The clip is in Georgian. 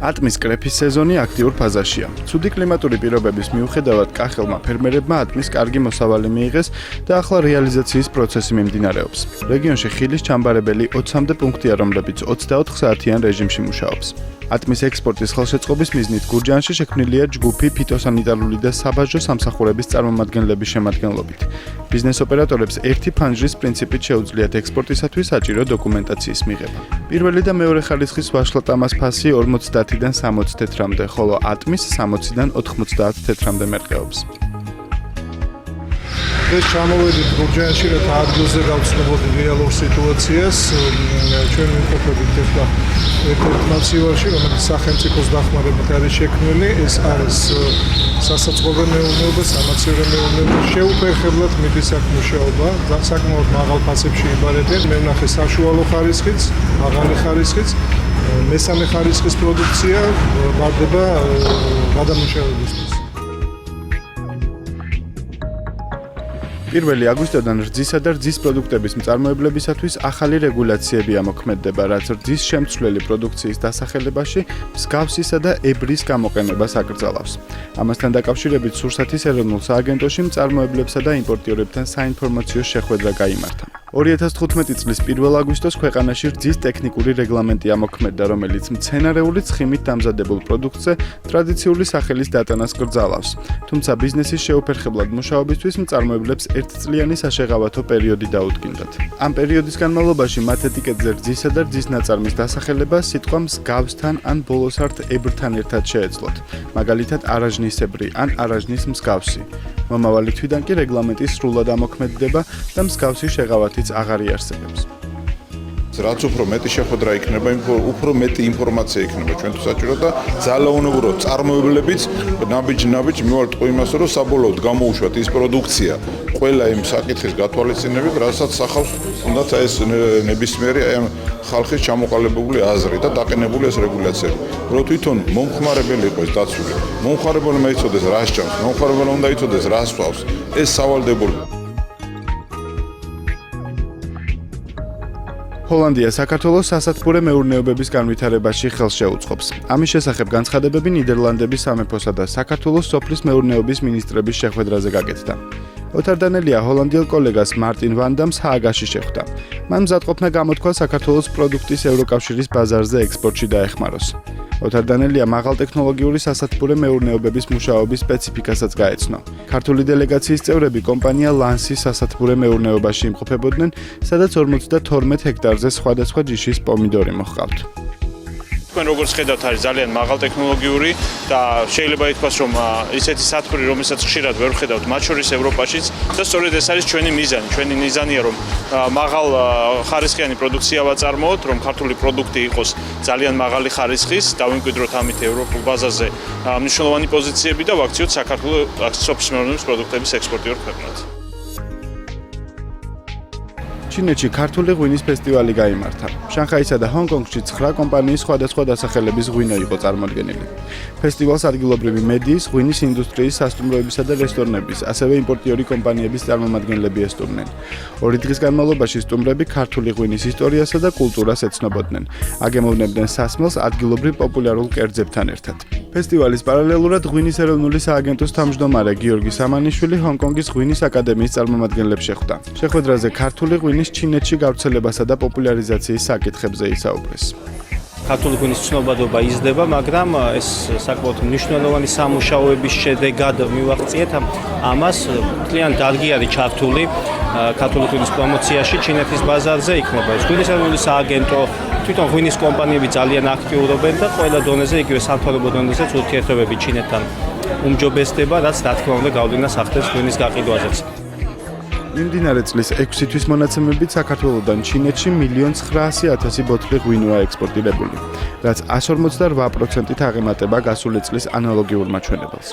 ატმის კრეფის სეზონი აქტიურ ფაზაშია. ცუდი კლიმატური პირობების მიუხედავად კახელმა ფერმერებმა ატმის კარგი მოსავალი მიიღეს და ახლა რეალიზაციის პროცესი მიმდინარეობს. რეგიონში ხილის ჩამბარებელი 20-მდე პუნქტია, რომლებიც 24 საათიან რეჟიმში მუშაობს. ატმის ექსპორტის ხელშეწყობის მიზნით გურჯაანში შექმნილია ჯგუფი ფიტოსანიტარული და საბაჟო სამსახურების წარმომადგენლების შემადგენლობით. ბიზნეს ოპერატორებს ერთი ფანჯრის პრინციპით შეუძლიათ ექსპორტისათვის საჭირო დოკუმენტაციის მიღება. პირველი და მეორე ხარისხის ვაშლა ტამას ფასი 50-დან 60 თეთრამდე, ხოლო ატმის 60-დან 90 თეთრამდე მერყეობს. ეს ჩამოვედით გურჯაანში, რათა ადგილზე გავცნობოდით რეალურ სიტუაციას. ჩვენ ვიმყოფებით ერთ-ერთ მასივაში, რომელიც სახელმწიფოს დახმარებით არის შექმნილი. ეს არის სასაწყობე მეურნეობა, სამაცივრო მეურნეობა. შეუფერხებლად მიდის აქ მუშაობა, საკმაოდ მაღალ ფასებში იბარებენ. მე ვნახე საშუალო ხარისხიც, მაღალი ხარისხიც, მესამე ხარისხის პროდუქცია ვარდება გადამუშავებისთვის. 1 აგვისტოდან რძისა და რძის პროდუქტების მწარმოებლებისათვის ახალი რეგულაციები ამოქმედდება, რაც რძის შემცვლელი პროდუქციის დასახელებაში მსგავსისა და ებრის გამოყენებას აკრძალავს. ამასთან დაკავშირებით სურსათის ეროვნულ სააგენტოში მწარმოებლებსა და იმპორტიორებთან საინფორმაციო შეხვედრა გაიმართა. 2015 წლის 1 აგვისტოს ქვეყანაში რძის ტექნიკური რეგლამენტი ამოქმედდა, რომელიც მცენარეული ცხიმით დამზადებულ პროდუქტზე ტრადიციული სახელის დატანას კრძალავს. თუმცა ბიზნესის შეუფერხებლად მუშაობისთვის მწარმოებლებს ერთწლიანი საშეღავათო პერიოდი დაუდგინდათ. ამ პერიოდის განმავლობაში მათ ეტიკეტზე რძისა და რძის ნაწარმის დასახელება სიტყვა მსგავსთან ან ბოლოსართ ებრთან ერთად შეეძლოთ, მაგალითად არაჟნისებრი ან არაჟნის მსგავსი. მომავალი თვიდან კი რეგლამენტი სრულად ამოქმედდება და მსგავსი შეღავათიც აღარ იარსებებს. რაც უფრო მეტი შეხვედრა იქნება, უფრო მეტი ინფორმაცია იქნება ჩვენთვის საჭირო და ძალაუნებრივად წარმოებლებიც ნაბიჯ მივართ იმას, რომ საბოლოოდ გამოუშვათ ის პროდუქცია ყველა იმ საკითხის გათვალისწინებით, რასაც სახავს თუნდაც ეს ნებისმიერი ხალხის ჩამოყალიბებული აზრი და დაყენებული ეს რეგულაციები. რომ თვითონ მომხმარებელი იყოს დაცული, მომხმარებელი უნდა იცოდეს რა სჭამს, მომხმარებელი უნდა იცოდეს რა სვავს, ეს სავალდებულოა. ჰოლანდია საქართველოს სასათბურე მეურნეობების განვითარებაში ხელს შეუწყობს. ამის შესახებ განცხადებები ნიდერლანდების სამეფოსა და საქართველოს სოფლის მეურნეობის მინისტრების შეხვედრაზე გაკეთდა. ოთარ დანელია ჰოლანდიელ კოლეგას მარტინ ვან დამს ჰააგაში შეხვდა. მან მზადყოფნა გამოთქვა საქართველოს პროდუქტის ევროკავშირის ბაზარზე ექსპორტში დაეხმაროს. ოთარ დანელია მაღალტექნოლოგიური სასათბურე მეურნეობების მუშაობის სპეციფიკასაც გაეცნო. ქართული დელეგაციის წევრები კომპანია ლანსის სასათბურე მეურნეობაში იმყოფებოდნენ, სადაც 52 ჰექტარზე სხვადასხვა ჯიშის პომიდორი მოჰყავთ. თქვენ როგორც ხედავთ, არის ძალიან მაღალტექნოლოგიური და შეიძლება ითქვას, რომ ისეთი სათბური, რომელსაც ხშირად ვერ ვხედავთ მათ შორის ევროპაშიც და სწორედ ეს არის ჩვენი მიზანი. ჩვენი მიზანია, რომ მაღალ ხარისხიანი პროდუქცია ვაწარმოოთ, რომ ქართული პროდუქტი იყოს ძალიან მაღალი ხარისხის, დავიმკვიდროთ ამით ევროპულ ბაზარზე მნიშვნელოვანი პოზიციები და ვაქციოთ საქართველოს სოფლის მეურნეობის პროდუქტების ექსპორტიორ ქვეყნად. ჩინეთში ქართული ღვინის ფესტივალი გაიმართა. შანხაისა და ჰონკონგში 9 კომპანიის სხვადასხვა დასახელების ღვინო იყო წარმოდგენილი. ფესტივალს ადგილობრივი მედიის, ღვინის ინდუსტრიის, სასტუმროებისა და რესტორნების, ასევე იმპორტიორი კომპანიების წარმომადგენლები ესტუმრნენ. 2 დღის განმავლობაში სტუმრები ქართული ღვინის ისტორიასა და კულტურას ეცნობოდნენ. აგემოვნებდნენ სასმელს ადგილობრივ პოპულარულ კერძებთან ერთად. ფესტივალის პარალელურად ღვინის ეროვნული სააგენტოს თავმჯდომარე გიორგი სამანიშვილი ჰონკონგის ღვინის აკადემიის წარმომადგენლებს შეხვდა. შეხვედრაზე ქართული ღვინის ჩინეთში გავრცელებასა და პოპულარიზაციის საკითხებზე ისაუბრეს. ქართული ღვინის ცნობადობა იზრდება, მაგრამ ეს საკმაოდ მნიშვნელოვანი სამუშაოების შედეგად მივახციეთ ამას. მთლიან დარგი არის ჩართული ქართული ღვინის პრომოციაში ჩინეთის ბაზარზე, იქნება ეს ღვინის ეროვნული სააგენტო, თვითონ ღვინის კომპანიები ძალიან აქტიურობენ და ყველა დონეზე, იგივე სამთავრობო დონეზეც ურთიერთობები ჩინეთთან უმჯობესდება, რაც რა თქმა უნდა გავლენას ახდენს ღვინის გაყიდვაზეც. მიმდინარე წლის 6 თვის მონაცემებით საქართველოსდან ჩინეთში 1,900,000 ბოთლი ღვინოა ექსპორტირებული, რაც 158%-ით აღემატება გასული წლის ანალოგიურ მაჩვენებელს.